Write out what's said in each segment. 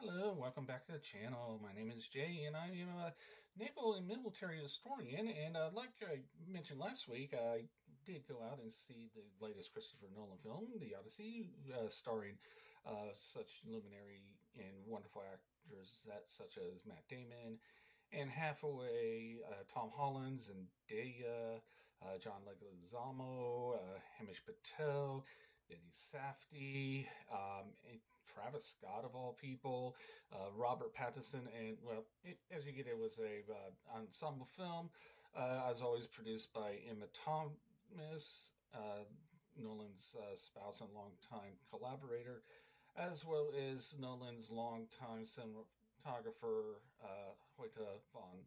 Hello, welcome back to the channel. My name is Jay, and I am a naval and military historian. And like I mentioned last week, I did go out and see the latest Christopher Nolan film, The Odyssey, starring such luminary and wonderful actors such as Matt Damon, Anne Hathaway, Tom Holland, Zendaya, John Leguizamo, Hamish Patel, Benny Safdie, and Travis Scott of all people, Robert Pattinson, and as you get, it was a ensemble film. As always, produced by Emma Thomas, Nolan's spouse and longtime collaborator, as well as Nolan's longtime cinematographer, Hoyte von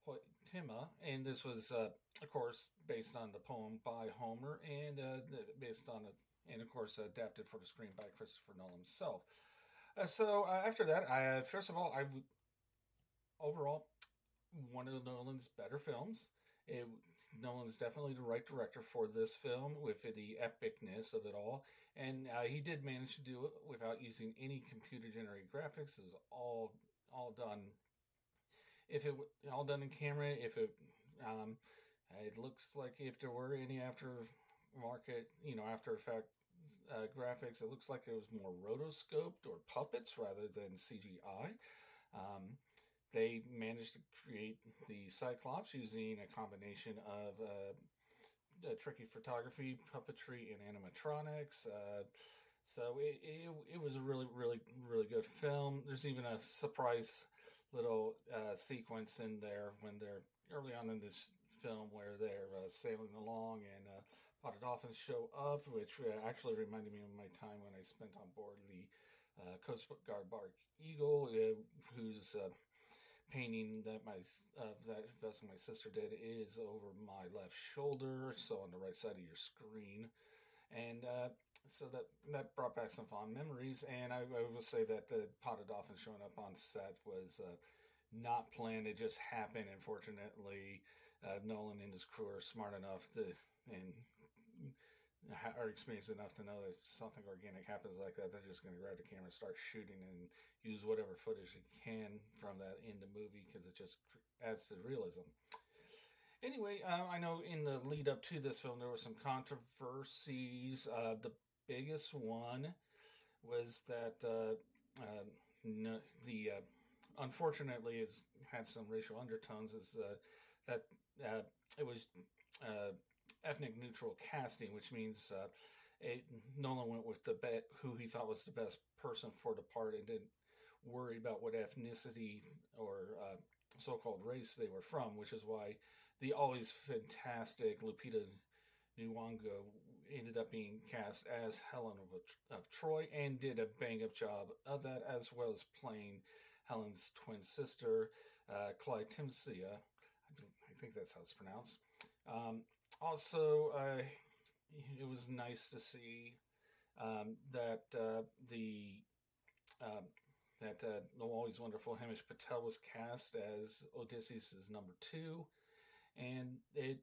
Hoytema. And this was, of course, based on the poem by Homer, and based on it, and of course, adapted for the screen by Christopher Nolan himself. So after that, first of all, overall one of Nolan's better films. It, Nolan's definitely the right director for this film with the epicness of it all, and he did manage to do it without using any computer generated graphics. It was all done. If it all done in camera, if it looks like if there were any aftermarket, After Effect graphics, it looks like it was more rotoscoped or puppets rather than CGI. Um, they managed to create the Cyclops using a combination of tricky photography, puppetry, and animatronics. So it was a really, really, really good film. There's even a surprise little sequence in there when they're early on in this film where they're sailing along and potted dolphins show up, which actually reminded me of my time when I spent on board the Coast Guard bark Eagle, whose painting that vessel my sister did is over my left shoulder, so on the right side of your screen, and so that brought back some fond memories. And I will say that the potted dolphin showing up on set was not planned; it just happened. And fortunately, Nolan and his crew are smart enough to and are experienced enough to know that if something organic happens like that, they're just going to grab the camera and start shooting and use whatever footage they can from that in the movie because it just adds to the realism. Anyway, I know in the lead up to this film there were some controversies. The biggest one was that no, the unfortunately it's had some racial undertones. Is that it was uh, ethnic neutral casting, which means Nolan went with who he thought was the best person for the part and didn't worry about what ethnicity or so-called race they were from, which is why the always fantastic Lupita Nyong'o ended up being cast as Helen of Troy and did a bang-up job of that, as well as playing Helen's twin sister, Clytemnestra. I think that's how it's pronounced. Also, it was nice to see that the always wonderful Hamish Patel was cast as Odysseus' number two, and it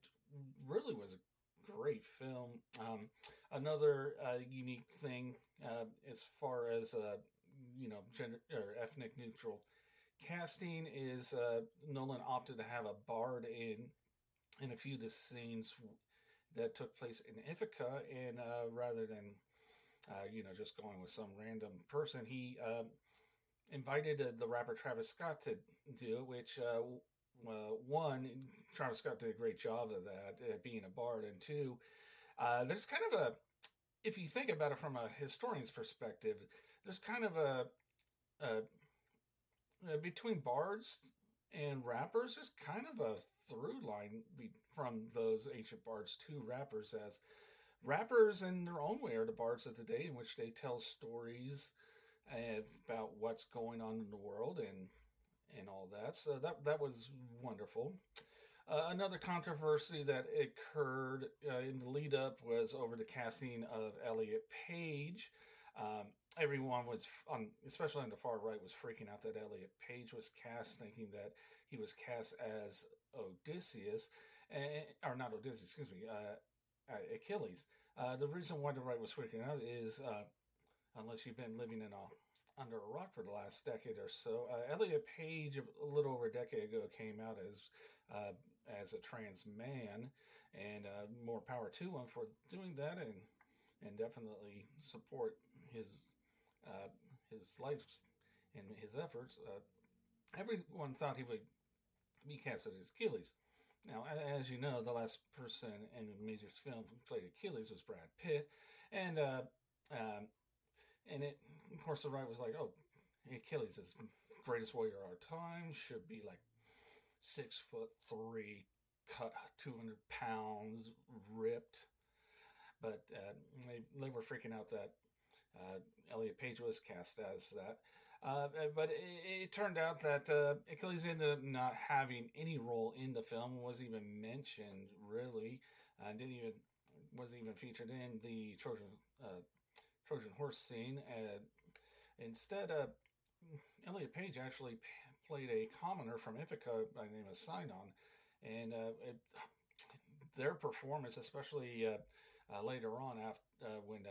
really was a great film. Another unique thing as far as gender or ethnic neutral casting is Nolan opted to have a bard in a few of the scenes that took place in Ithaca, and rather than just going with some random person, he invited the rapper Travis Scott to do it, which one, Travis Scott did a great job of that, being a bard, and two, there's kind of if you think about it from a historian's perspective, there's kind of between bards and rappers, there's kind of a through line from those ancient bards to rappers, as rappers in their own way are the bards of today, in which they tell stories about what's going on in the world and all that. So that was wonderful. Another controversy that occurred in the lead up was over the casting of Elliot Page. Everyone was especially on the far right, was freaking out that Elliot Page was cast, thinking that he was cast as Odysseus, or not Odysseus, excuse me, Achilles. The reason why the right was freaking out is, unless you've been living in a under a rock for the last decade or so. Elliot Page, a little over a decade ago, came out uh, as a trans man, and more power to him for doing that, and definitely support his uh, his life and his efforts. Everyone thought he would be cast as Achilles. Now, as you know, the last person in a major film who played Achilles was Brad Pitt, and um, and it, of course, the writer was like, "Oh, Achilles is the greatest warrior of our time. Should be like 6'3", cut 200 pounds, ripped." But they were freaking out that Elliot Page was cast as that. But it turned out that Achilles ended up not having any role in the film. Wasn't even mentioned really. Didn't even wasn't even featured in the Trojan horse scene. Instead, Elliot Page actually played a commoner from Ithaca by the name of Sinon, and their performance, especially later on after when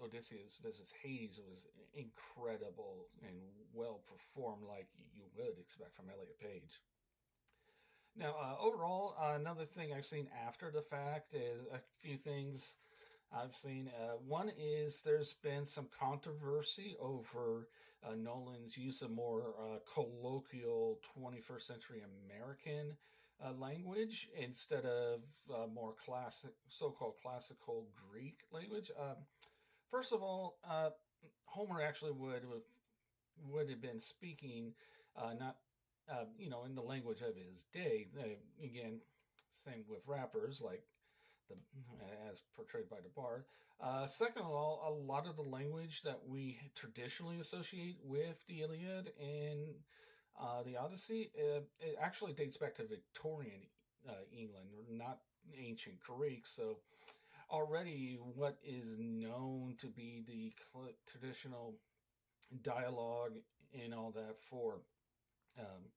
Odysseus visits Hades, was incredible and well performed, like you would expect from Elliot Page. Now, overall, another thing I've seen after the fact is a few things I've seen. One is there's been some controversy over Nolan's use of more colloquial 21st century American language instead of more classic, so-called classical Greek language. First of all, Homer actually would have been speaking not in the language of his day. Again, same with rappers like the as portrayed by the Bard. Second of all, a lot of the language that we traditionally associate with the Iliad and the Odyssey, it actually dates back to Victorian England, not ancient Greek. So already, what is known to be the traditional dialogue and all that um,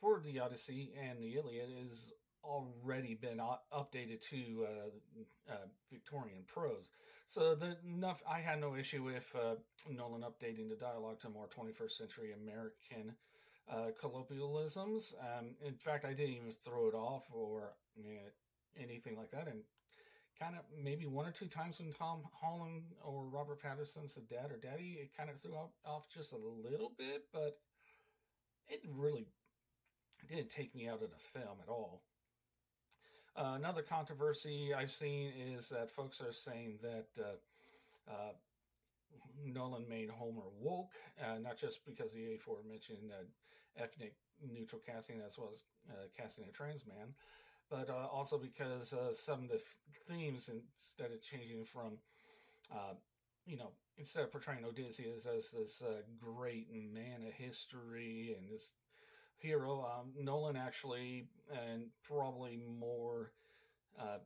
for the Odyssey and the Iliad is already been updated to Victorian prose. So enough. I had no issue with Nolan updating the dialogue to more 21st century American colloquialisms. In fact, I didn't even throw it off or anything like that. And kind of maybe one or two times when Tom Holland or Robert Pattinson said "dad" or "daddy," it kind of threw off just a little bit, but it really didn't take me out of the film at all. Another controversy I've seen is that folks are saying that Nolan made Homer woke, not just because of the aforementioned ethnic neutral casting as well as casting a trans man, but also because some of the themes, instead of changing from, instead of portraying Odysseus as this great man of history and this hero, Nolan actually, and probably uh,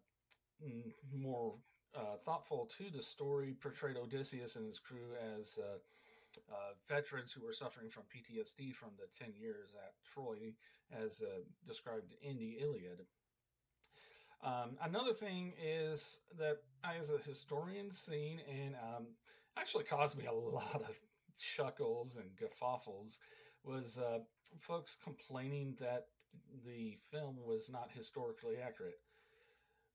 more thoughtful to the story, portrayed Odysseus and his crew as veterans who were suffering from PTSD from the 10 years at Troy, as described in the Iliad. Another thing is that I, as a historian, seen and actually caused me a lot of chuckles and guffaws was folks complaining that the film was not historically accurate.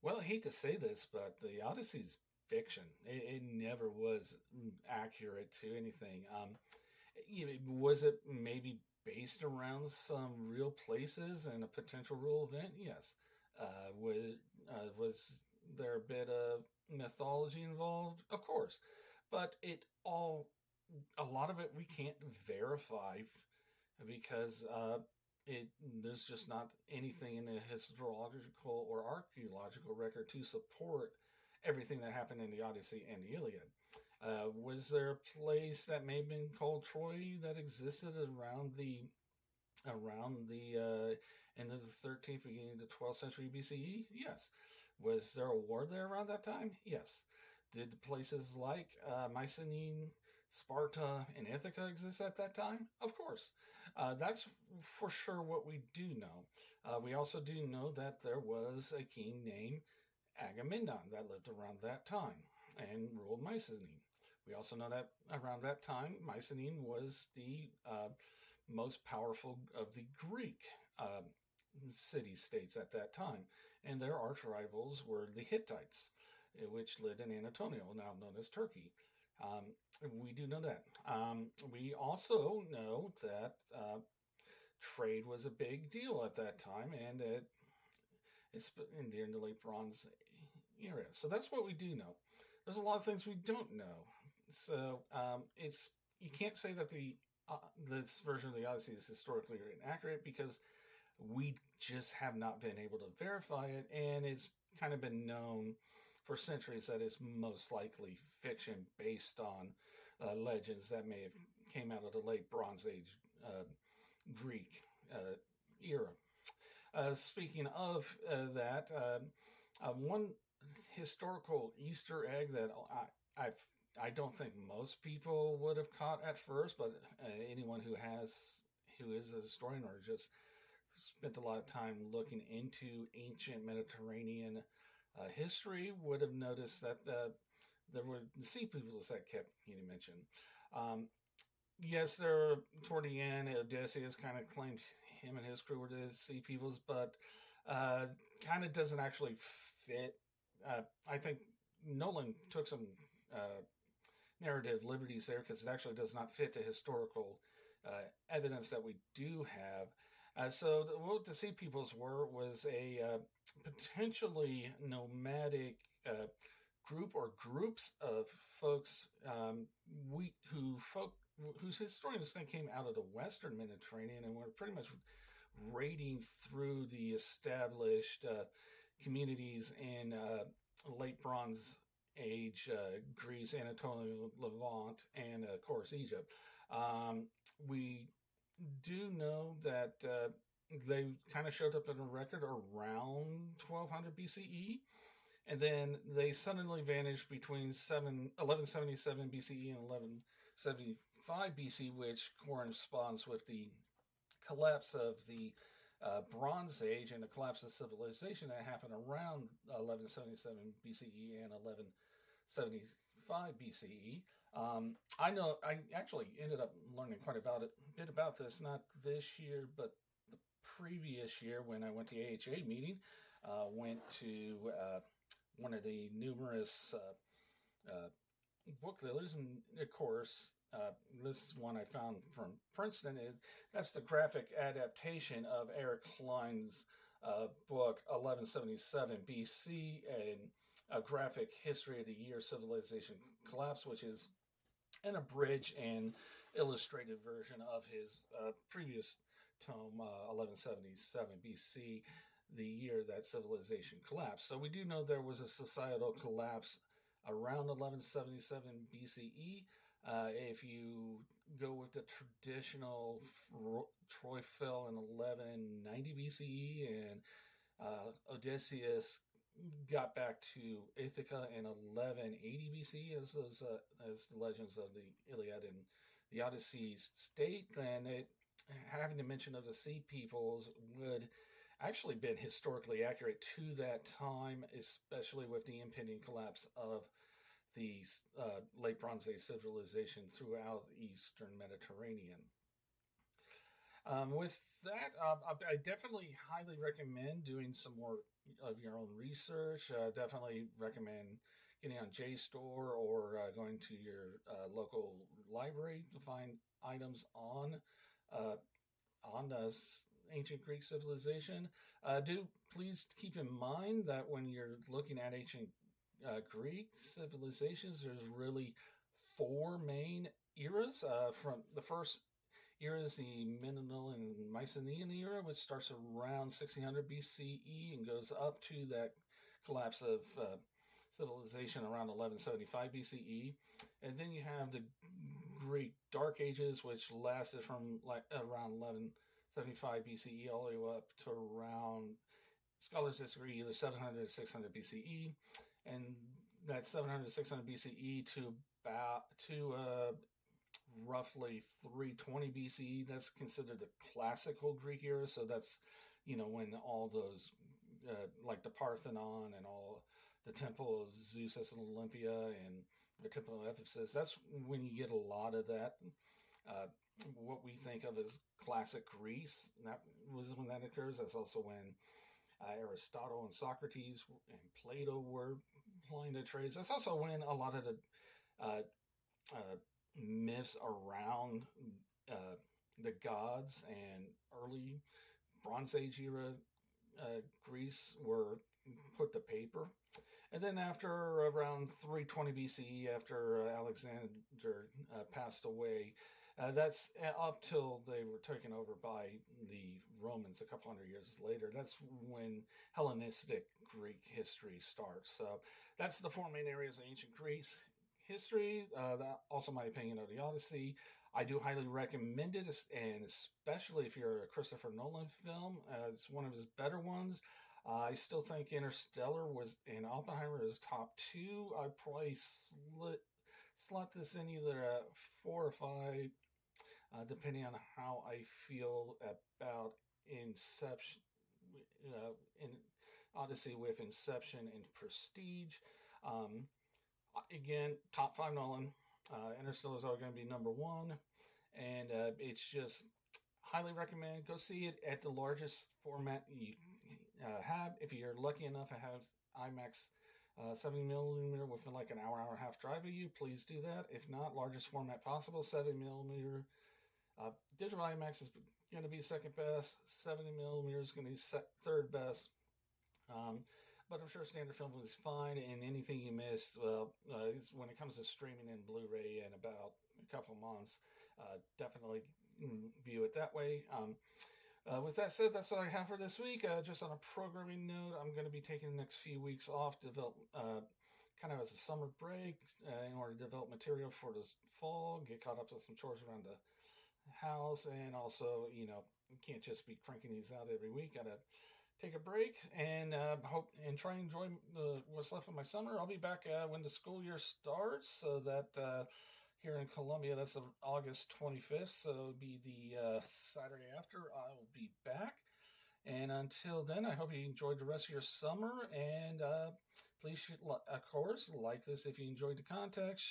Well, I hate to say this, but the Odyssey's fiction. It never was accurate to anything. Was it maybe based around some real places and a potential real event? Yes. Was there a bit of mythology involved? Of course, but a lot of it we can't verify because there's just not anything in the historiological or archaeological record to support everything that happened in the Odyssey and the Iliad. Was there a place that may have been called Troy that existed around the end of the 13th, beginning of the 12th century BCE? Yes. Was there a war there around that time? Yes. Did places like Mycenae, Sparta, and Ithaca exist at that time? Of course. That's for sure what we do know. We also do know that there was a king named Agamemnon that lived around that time and ruled Mycenae. We also know that around that time, Mycenae was the most powerful of the Greek city states at that time, and their arch rivals were the Hittites, which lived in Anatolia, now known as Turkey. Um, we do know that. We also know that trade was a big deal at that time, and it's in the late Bronze era. So that's what we do know. There's a lot of things we don't know. So it's you can't say that the this version of the Odyssey is historically inaccurate because we just have not been able to verify it, and it's kind of been known for centuries that it's most likely fiction based on legends that may have came out of the late Bronze Age Greek era. Speaking of that, one historical Easter egg that I don't think most people would have caught at first, but anyone who is a historian or just spent a lot of time looking into ancient Mediterranean history would have noticed that there were the sea peoples that kept getting mentioned. Yes, there toward the end, Odysseus kind of claimed him and his crew were the sea peoples, but kind of doesn't actually fit. I think Nolan took some narrative liberties there because it actually does not fit the historical evidence that we do have. So what the Sea Peoples was a potentially nomadic group or groups of folks whose historians think came out of the Western Mediterranean and were pretty much raiding through the established communities in late Bronze Age Greece, Anatolia, Levant, and of course Egypt. We do know that they kind of showed up in a record around 1200 BCE, and then they suddenly vanished between 1177 BCE and 1175 BC, which corresponds with the collapse of the Bronze Age and the collapse of civilization that happened around 1177 BCE and 1175 BCE. I know I actually ended up learning quite a bit about this, not this year, but the previous year when I went to the AHA meeting. Went to one of the numerous book dealers, and of course, this one I found from Princeton. That's the graphic adaptation of Eric Klein's book 1177 BC, and a graphic history of the year civilization collapse, which is an abridged and illustrated version of his previous tome, 1177 BC, the year that civilization collapsed. So we do know there was a societal collapse around 1177 BCE. If you go with the traditional Troy fell in 1190 BCE, and Odysseus got back to Ithaca in 1180 BC, as the legends of the Iliad and the Odyssey state, then having the mention of the Sea Peoples would actually been historically accurate to that time, especially with the impending collapse of the late Bronze Age civilization throughout the Eastern Mediterranean. With that, I definitely highly recommend doing some more of your own research. Definitely recommend getting on JSTOR or going to your local library to find items on ancient Greek civilization. Do please keep in mind that when you're looking at ancient Greek civilizations, there's really four main eras. From the first era is the Minoan and Mycenaean era, which starts around 1600 BCE and goes up to that collapse of civilization around 1175 BCE. And then you have the Greek Dark Ages, which lasted from around 1175 BCE all the way up to around, scholars disagree, either 700 or 600 BCE. And that 700 to 600 BCE to roughly 320 BCE, that's considered the classical Greek era. So that's, when all those, like the Parthenon and all the temple of Zeus as an Olympia and the typical emphasis. That's when you get a lot of that. Uh, what we think of as classic Greece. That was when that occurs. That's also when Aristotle and Socrates and Plato were playing the trades. That's also when a lot of the uh, uh, myths around uh, the gods and early Bronze Age era Greece were put to paper. And then after around 320 BCE, after Alexander passed away, that's up till they were taken over by the Romans a couple hundred years later. That's when Hellenistic Greek history starts. So that's the four main areas of ancient Greece history. That also my opinion of the Odyssey. I do highly recommend it, and especially if you're a Christopher Nolan film, it's one of his better ones. I still think Interstellar was and Oppenheimer is top two. I probably slot this in either at 4 or 5, depending on how I feel about Inception, in Odyssey with Inception and Prestige. Um, Again, top 5 Nolan. Interstellar is always going to be number one, and it's just highly recommend. Go see it at the largest format you have. If you're lucky enough to have IMAX 70 millimeter within like an hour and a half drive of you, please do that. If not, largest format possible, 70 millimeter. Digital IMAX is going to be second best. 70 millimeter is going to be third best. But I'm sure standard film is fine, and anything you missed, when it comes to streaming and Blu-ray in about a couple months, definitely view it that way. With that said, that's all I have for this week. Just on a programming note, I'm going to be taking the next few weeks off to develop kind of as a summer break in order to develop material for this fall, get caught up with some chores around the house, and also, you can't just be cranking these out every week. Gotta take a break and hope and try and enjoy what's left of my summer. I'll be back when the school year starts, so that here in Columbia, that's August 25th, so it'll be the Saturday after. I will be back, and until then, I hope you enjoyed the rest of your summer, and please, of course, like this if you enjoyed the content.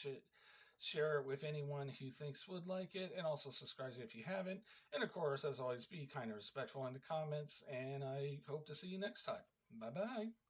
Share it with anyone who thinks would like it, and also subscribe if you haven't. And of course, as always, be kind and respectful in the comments, and I hope to see you next time. Bye-bye.